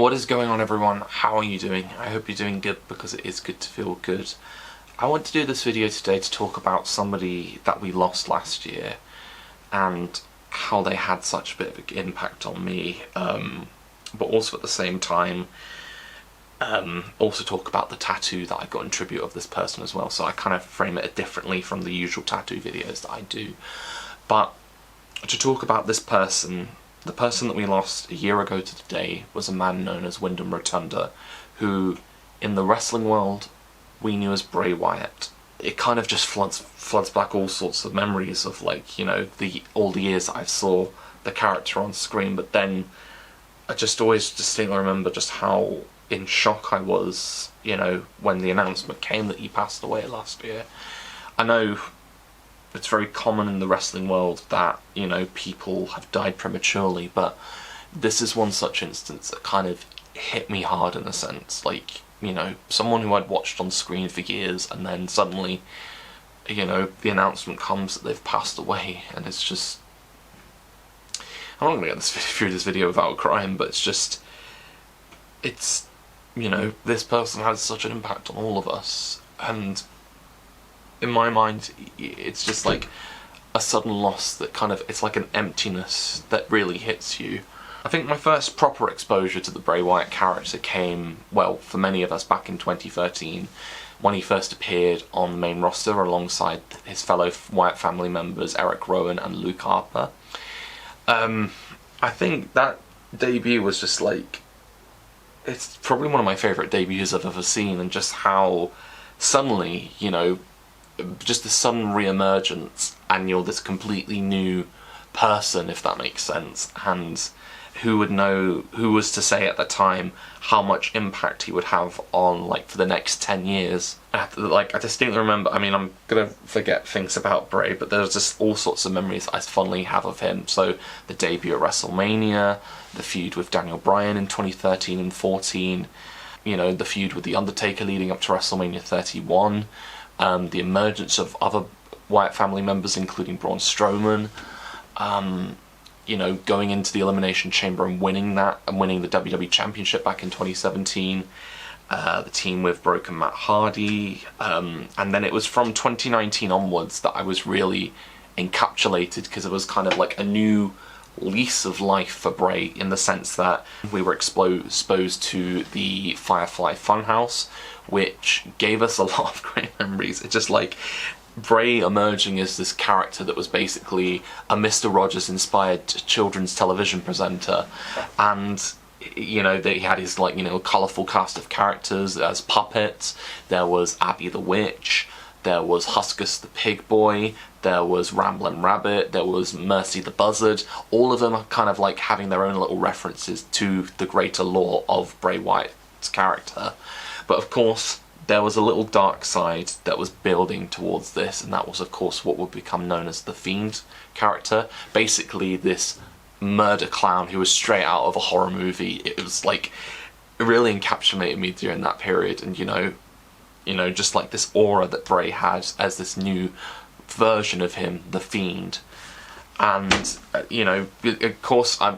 What is going on, everyone? How are you doing? I hope you're doing good, because it is good to feel good. I want to do this video today to talk about somebody that we lost last year and how they had such a bit of an impact on me, but also at the same time also talk about the tattoo that I got in tribute of this person as well, so I kind of frame it differently from the usual tattoo videos that I do. But to talk about this person, the person that we lost a year ago to today was a man known as Windham Rotunda, who in the wrestling world we knew as Bray Wyatt. It kind of just floods back all sorts of memories of, like, you know, all the years that I saw the character on screen, but then I just always distinctly remember just how in shock I was, you know, when the announcement came that he passed away last year. I know it's very common in the wrestling world that, you know, people have died prematurely, but this is one such instance that kind of hit me hard in a sense. Like, you know, someone who I'd watched on screen for years, and then suddenly, you know, the announcement comes that they've passed away, and it's just... I'm not going to get through this video without crying, but it's, you know, this person has such an impact on all of us, and in my mind, it's just like a sudden loss that kind of, it's like an emptiness that really hits you. I think my first proper exposure to the Bray Wyatt character came, well, for many of us back in 2013, when he first appeared on the main roster alongside his fellow Wyatt family members Eric Rowan and Luke Harper. I think that debut was just like, it's probably one of my favourite debuts I've ever seen, and just how suddenly, you know, just the sudden re-emergence, and you're this completely new person, if that makes sense, and who was to say at the time how much impact he would have on, like, for the next 10 years. Like, I distinctly remember, I mean, I'm gonna forget things about Bray, but there's just all sorts of memories I fondly have of him. So the debut at WrestleMania, the feud with Daniel Bryan in 2013 and 14, you know, the feud with The Undertaker leading up to WrestleMania 31, the emergence of other Wyatt family members, including Braun Strowman, you know, going into the Elimination Chamber and winning that, and winning the WWE Championship back in 2017, the team with Broken Matt Hardy, and then it was from 2019 onwards that I was really encapsulated, because it was kind of like a new lease of life for Bray, in the sense that we were exposed to the Firefly Funhouse, which gave us a lot of great memories. It's just like Bray emerging as this character that was basically a Mr. Rogers inspired children's television presenter, and, you know, he had his, like, you know, colourful cast of characters as puppets. There was Abby the Witch, there was Huskus the Pig Boy, there was Ramblin' Rabbit, there was Mercy the Buzzard. All of them are kind of like having their own little references to the greater lore of Bray Wyatt's character. But of course, there was a little dark side that was building towards this, and that was, of course, what would become known as the Fiend character. Basically, this murder clown who was straight out of a horror movie. It was like, it really encapsulated me during that period, and you know, just like this aura that Bray had as this new version of him, the Fiend. And you know, of course, I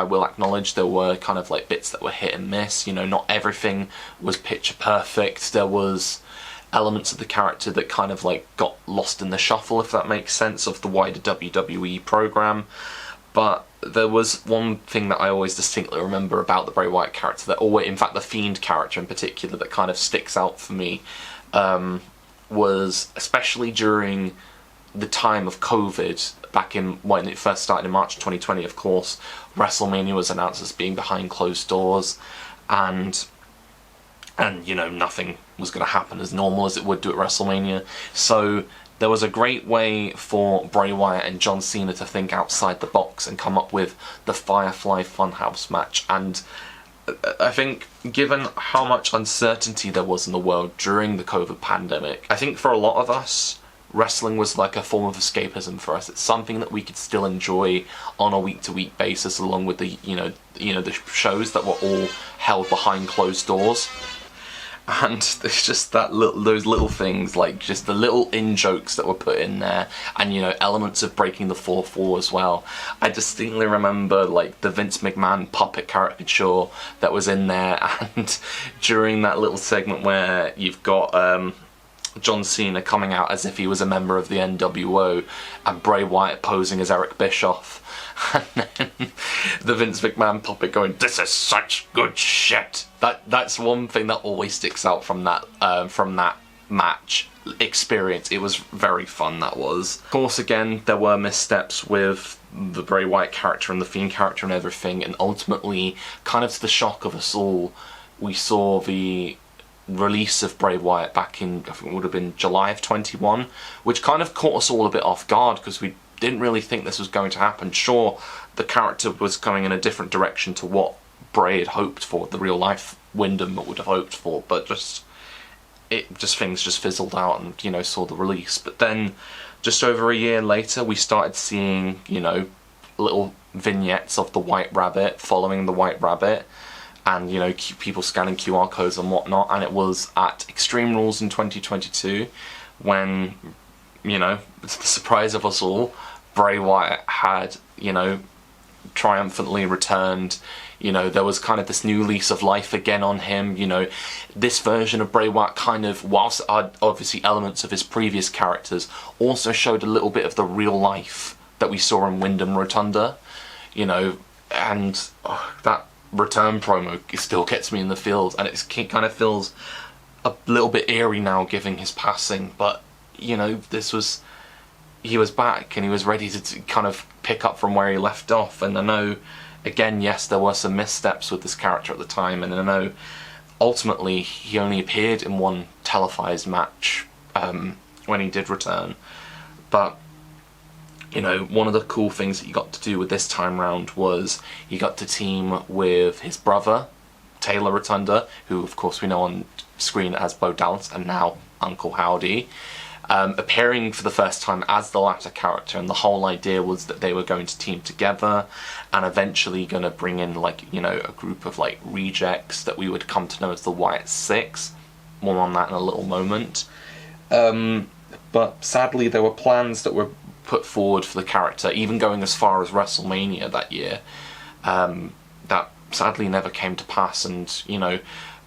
will acknowledge there were kind of like bits that were hit and miss. You know, not everything was picture perfect. There was elements of the character that kind of like got lost in the shuffle, if that makes sense, of the wider WWE program. But there was one thing that I always distinctly remember about the Bray Wyatt character, that always, in fact, the Fiend character in particular, that kind of sticks out for me, was especially during the time of COVID, back in when it first started in March 2020, of course, WrestleMania was announced as being behind closed doors, and you know, nothing was going to happen as normal as it would do at WrestleMania. So there was a great way for Bray Wyatt and John Cena to think outside the box and come up with the Firefly Funhouse match. And I think, given how much uncertainty there was in the world during the COVID pandemic, I think for a lot of us, wrestling was like a form of escapism for us. It's something that we could still enjoy on a week-to-week basis, along with the, you know, the shows that were all held behind closed doors. And there's just those little things, like just the little in-jokes that were put in there, and, you know, elements of breaking the fourth wall as well. I distinctly remember, like, the Vince McMahon puppet caricature that was in there, and during that little segment where you've got John Cena coming out as if he was a member of the NWO, and Bray Wyatt posing as Eric Bischoff, and then the Vince McMahon puppet going, "This is such good shit." That's one thing that always sticks out from that match experience. It was very fun, that was. Of course, again, there were missteps with the Bray Wyatt character and the Fiend character and everything, and ultimately, kind of to the shock of us all, we saw the release of Bray Wyatt back in, I think it would have been July of 21, which kind of caught us all a bit off guard, because we didn't really think this was going to happen. Sure, the character was going in a different direction to what Bray had hoped for, the real life Windham would have hoped for, but things just fizzled out, and, you know, saw the release. But then, just over a year later, we started seeing, you know, little vignettes of the White Rabbit, following the White Rabbit, and, you know, people scanning QR codes and whatnot. And it was at Extreme Rules in 2022 when, you know, to the surprise of us all, Bray Wyatt had, you know, triumphantly returned. You know, there was kind of this new lease of life again on him. You know, this version of Bray Wyatt kind of, whilst obviously elements of his previous characters, also showed a little bit of the real life that we saw in Windham Rotunda. You know, and that return promo still gets me in the feels, and it kind of feels a little bit eerie now, given his passing. But, you know, he was back, and he was ready to kind of pick up from where he left off. And I know, again, yes, there were some missteps with this character at the time, and I know ultimately he only appeared in one televised match when he did return. But, you know, one of the cool things that he got to do with this time round was he got to team with his brother, Taylor Rotunda, who of course we know on screen as Bo Dallas and now Uncle Howdy, appearing for the first time as the latter character. And the whole idea was that they were going to team together and eventually going to bring in, like, you know, a group of, like, rejects that we would come to know as the Wyatt Six. More on that in a little moment. But sadly there were plans that were put forward for the character, even going as far as WrestleMania that year, that sadly never came to pass. And, you know,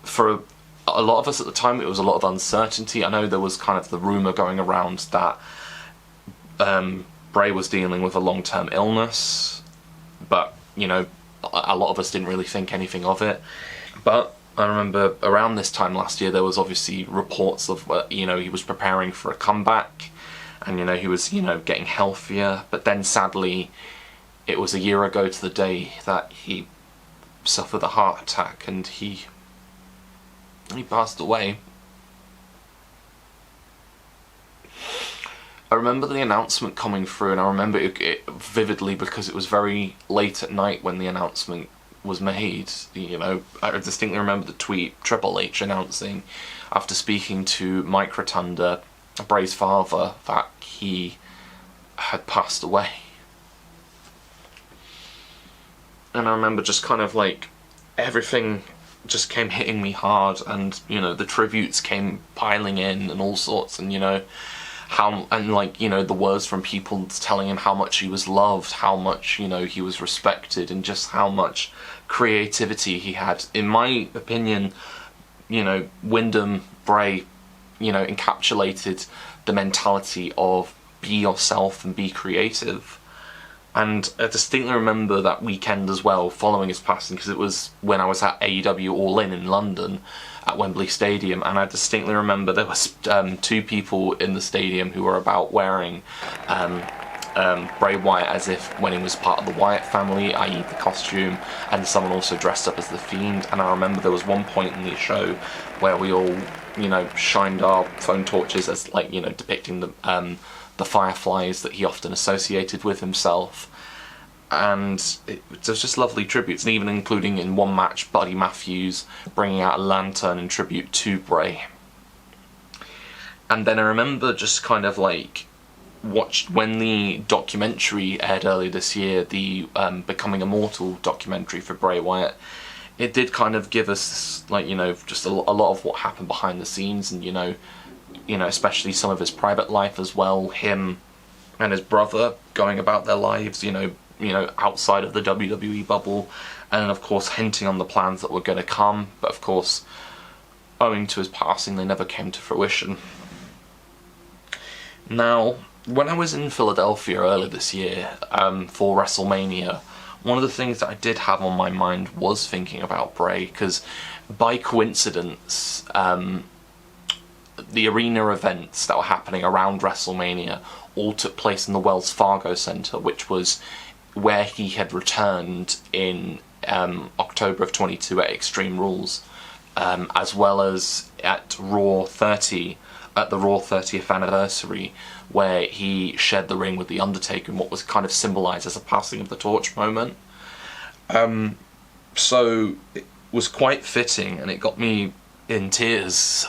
for a lot of us at the time, it was a lot of uncertainty. I know there was kind of the rumour going around that Bray was dealing with a long-term illness, but, you know, a lot of us didn't really think anything of it. But I remember around this time last year, there was obviously reports of, you know, he was preparing for a comeback, and, you know, he was, you know, getting healthier. But then sadly, it was a year ago to the day that he suffered a heart attack, and he passed away. I remember the announcement coming through, and I remember it vividly because it was very late at night when the announcement was made. You know, I distinctly remember the tweet, Triple H announcing, after speaking to Mike Rotunda, Bray's father, that he had passed away. And I remember just kind of like everything just came hitting me hard, and, you know, the tributes came piling in and all sorts, and, you know, like, you know, the words from people telling him how much he was loved, how much, you know, he was respected, and just how much creativity he had. In my opinion, you know, Windham Bray, you know, encapsulated the mentality of be yourself and be creative. And I distinctly remember that weekend as well, following his passing, because it was when I was at AEW All In London at Wembley Stadium, and I distinctly remember there was two people in the stadium who were about wearing Bray Wyatt as if when he was part of the Wyatt family, i.e. the costume, and someone also dressed up as the Fiend. And I remember there was one point in the show where we all, you know, shined our phone torches as, like, you know, depicting the fireflies that he often associated with himself. And it was just lovely tributes, and even including in one match Buddy Matthews bringing out a lantern in tribute to Bray. And then I remember just kind of like watched when the documentary aired earlier this year, the Becoming Immortal documentary for Bray Wyatt. it did kind of give us, like, you know, just a lot of what happened behind the scenes, and you know, especially some of his private life as well. Him and his brother going about their lives, you know, outside of the WWE bubble, and of course hinting on the plans that were going to come. But of course, owing to his passing, they never came to fruition. Now, when I was in Philadelphia earlier this year for WrestleMania, one of the things that I did have on my mind was thinking about Bray, because by coincidence, the arena events that were happening around WrestleMania all took place in the Wells Fargo Center, which was where he had returned in October of 22 at Extreme Rules, as well as at Raw 30, at the Raw 30th anniversary, where he shared the ring with The Undertaker in what was kind of symbolised as a passing of the torch moment. So it was quite fitting, and it got me in tears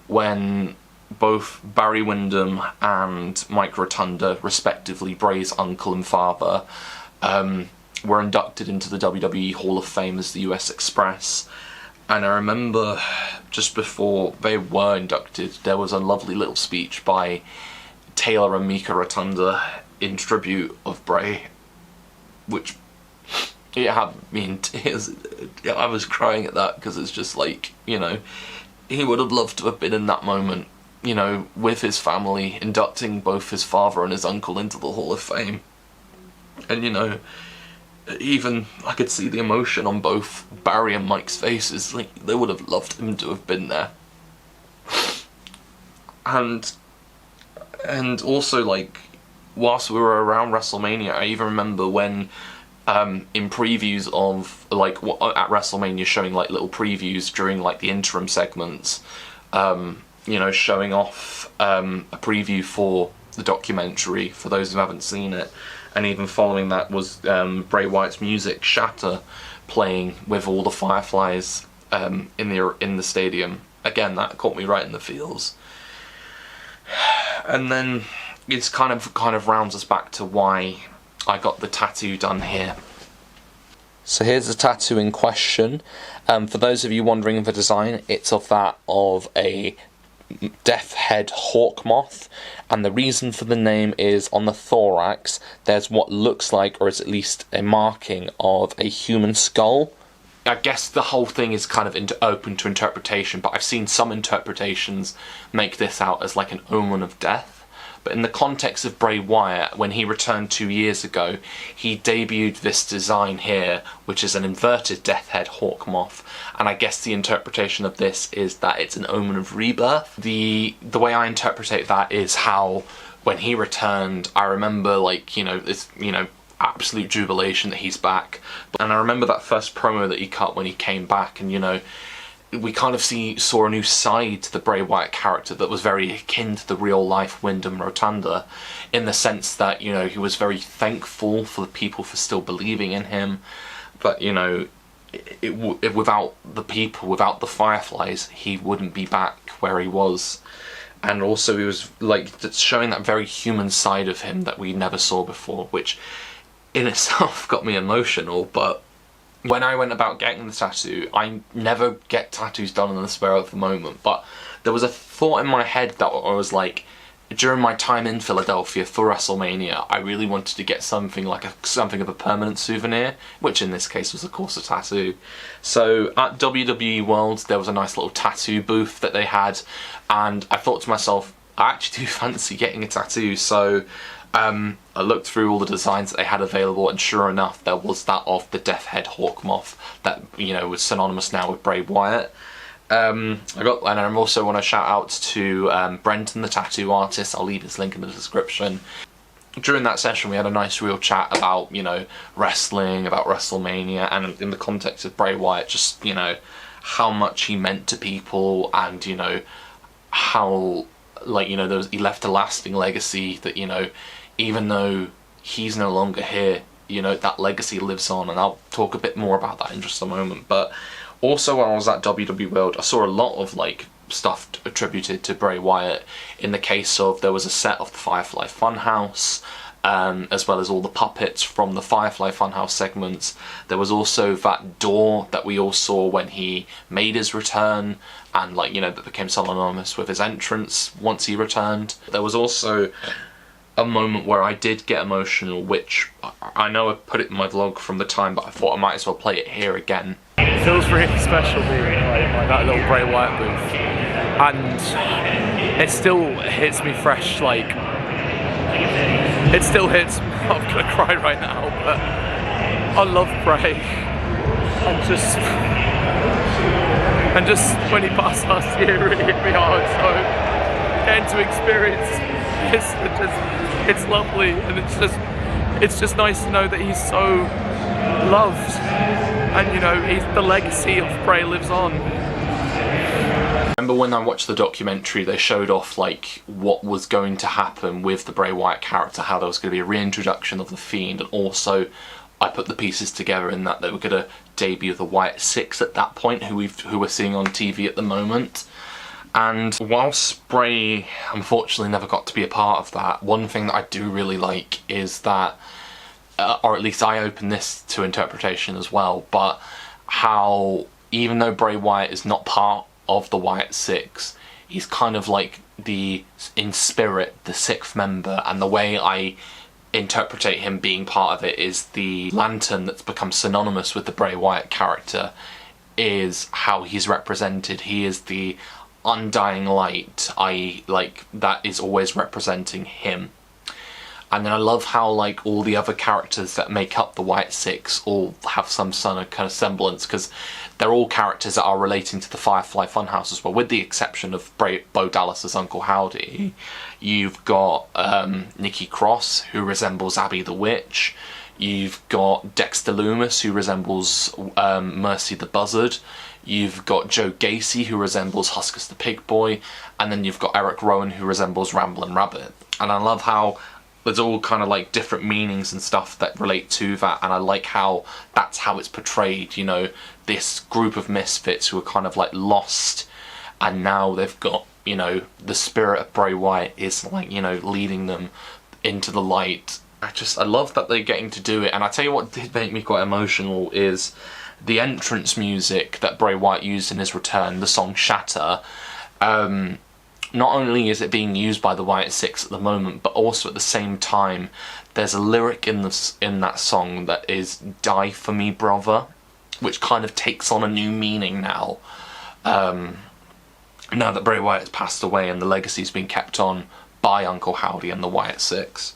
when both Barry Windham and Mike Rotunda, respectively Bray's uncle and father, were inducted into the WWE Hall of Fame as the US Express. And I remember just before they were inducted, there was a lovely little speech by Taylor and Mika Rotunda in tribute of Bray, which it had me in tears. I was crying at that, because it's just like, you know, he would have loved to have been in that moment, you know, with his family, inducting both his father and his uncle into the Hall of Fame. And, you know, even I could see the emotion on both Barry and Mike's faces. Like, they would have loved him to have been there. And also, like, whilst we were around WrestleMania, I even remember when in previews of, like, at WrestleMania, showing like little previews during like the interim segments, you know, showing off a preview for the documentary for those who haven't seen it. And even following that was Bray Wyatt's music, Shatter, playing with all the fireflies in the stadium. Again, that caught me right in the feels. And then it's kind of rounds us back to why I got the tattoo done here. So here's the tattoo in question. For those of you wondering the design, it's of a death head hawk moth, and the reason for the name is on the thorax there's what looks like, or is at least a marking of, a human skull. I guess the whole thing is kind of open to interpretation, but I've seen some interpretations make this out as like an omen of death. But in the context of Bray Wyatt, when he returned 2 years ago, he debuted this design here, which is an inverted death head hawk moth. And I guess the interpretation of this is that it's an omen of rebirth. The way I interpret that is how, when he returned, I remember, like, you know, this, you know, absolute jubilation that he's back. And I remember that first promo that he cut when he came back, and, you know, we kind of saw a new side to the Bray Wyatt character that was very akin to the real-life Windham Rotunda, in the sense that, you know, he was very thankful for the people for still believing in him, but, you know, without the people, without the fireflies, he wouldn't be back where he was. And also he was, like, showing that very human side of him that we never saw before, which in itself got me emotional. But when I went about getting the tattoo, I never get tattoos done on the spur of the moment, but there was a thought in my head that I was like, during my time in Philadelphia for WrestleMania, I really wanted to get something like something of a permanent souvenir, which in this case was of course a tattoo. So at WWE World there was a nice little tattoo booth that they had, and I thought to myself, I actually do fancy getting a tattoo. So I looked through all the designs that they had available, and sure enough, there was that of the Death Head Hawk Moth that, you know, was synonymous now with Bray Wyatt. And I also want to shout out to Brenton, the tattoo artist. I'll leave his link in the description. During that session, we had a nice real chat about, you know, wrestling, about WrestleMania, and in the context of Bray Wyatt, just, you know, how much he meant to people, and, you know, how, like, you know, he left a lasting legacy that, you know, even though he's no longer here, you know, that legacy lives on, and I'll talk a bit more about that in just a moment. But also, when I was at WWE World, I saw a lot of, like, stuff attributed to Bray Wyatt. In the case of, there was a set of the Firefly Funhouse, as well as all the puppets from the Firefly Funhouse segments. There was also that door that we all saw when he made his return, and like, you know, that became synonymous with his entrance once he returned. There was also a moment where I did get emotional, which I know I put it in my vlog from the time, but I thought I might as well play it here again. It feels really special being in like that little Bray Wyatt booth, and it still hits me fresh, like, it still hits me. I'm gonna cry right now, but I love Bray, and just when he passed last year, it really hit me hard, so getting to experience this, it's lovely, and it's just nice to know that he's so loved, and you know, the legacy of Bray lives on. I remember when I watched the documentary, they showed off like what was going to happen with the Bray Wyatt character, how there was going to be a reintroduction of the Fiend, and also I put the pieces together in that they were going to debut the Wyatt Six at that point, who we're seeing on TV at the moment. And whilst Bray unfortunately never got to be a part of that, one thing that I do really like is that, or at least I open this to interpretation as well, but how even though Bray Wyatt is not part of the Wyatt Six, he's kind of like in spirit, the sixth member, and the way I interpret him being part of it is the lantern that's become synonymous with the Bray Wyatt character is how he's represented. He is the undying light, like that is always representing him. And then I love how like all the other characters that make up the Wyatt Six all have some sort of kind of semblance, because they're all characters that are relating to the Firefly Funhouse as well, with the exception of Bo Dallas's Uncle Howdy. You've got Nikki Cross, who resembles Abby the Witch. You've got Dexter Loomis, who resembles Mercy the Buzzard. You've got Joe Gacy, who resembles Huskus the Pig Boy. And then you've got Eric Rowan, who resembles Ramblin' Rabbit. And I love how there's all kind of like different meanings and stuff that relate to that, and I like how that's how it's portrayed, you know, this group of misfits who are kind of like lost, and now they've got, you know, the spirit of Bray Wyatt is like, you know, leading them into the light. I love that they're getting to do it. And I tell you what did make me quite emotional is the entrance music that Bray Wyatt used in his return, the song Shatter. Not only is it being used by the Wyatt Six at the moment, but also at the same time, there's a lyric in that song that is "Die for me, brother," which kind of takes on a new meaning now. Now that Bray Wyatt has passed away and the legacy's been kept on by Uncle Howdy and the Wyatt Six.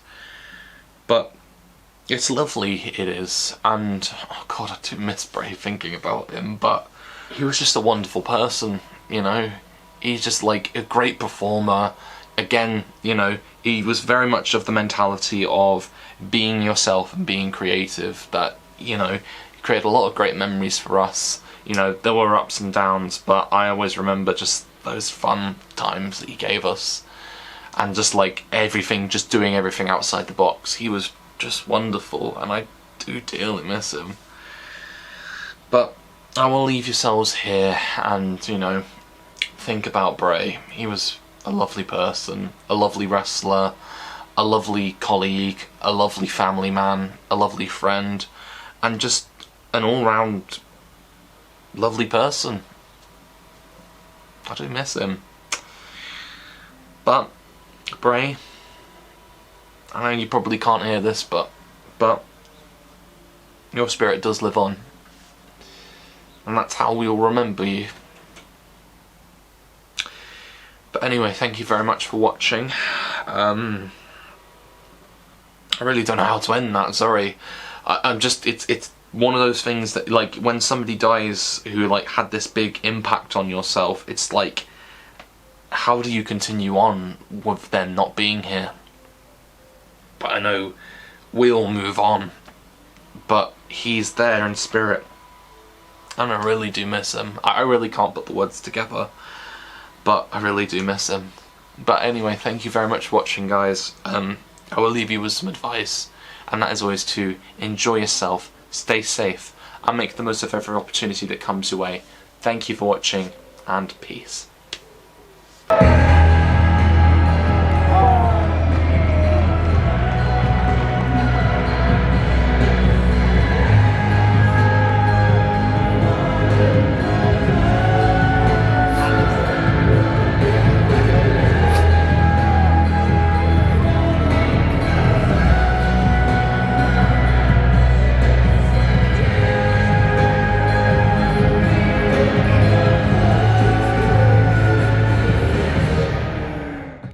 But it's lovely, it is, and oh god, I do miss Bray thinking about him, but he was just a wonderful person, you know. He's just like a great performer. Again, you know, he was very much of the mentality of being yourself and being creative, that, you know, he created a lot of great memories for us. You know, there were ups and downs, but I always remember just those fun times that he gave us. And just like everything, just doing everything outside the box. He was just wonderful, and I do dearly miss him. But I will leave yourselves here and, you know, think about Bray. He was a lovely person, a lovely wrestler, a lovely colleague, a lovely family man, a lovely friend, and just an all-round lovely person. I do miss him. But Bray, I know you probably can't hear this, but your spirit does live on, and that's how we'll remember you. But anyway, thank you very much for watching. I really don't know how to end that, sorry. I'm just, it's one of those things that, like, when somebody dies who, like, had this big impact on yourself, it's like, how do you continue on with them not being here? But I know we all move on, but he's there in spirit, and I really do miss him. I really can't put the words together, but I really do miss him. But anyway, thank you very much for watching, guys. I will leave you with some advice, and that is always to enjoy yourself, stay safe, and make the most of every opportunity that comes your way. Thank you for watching, and peace.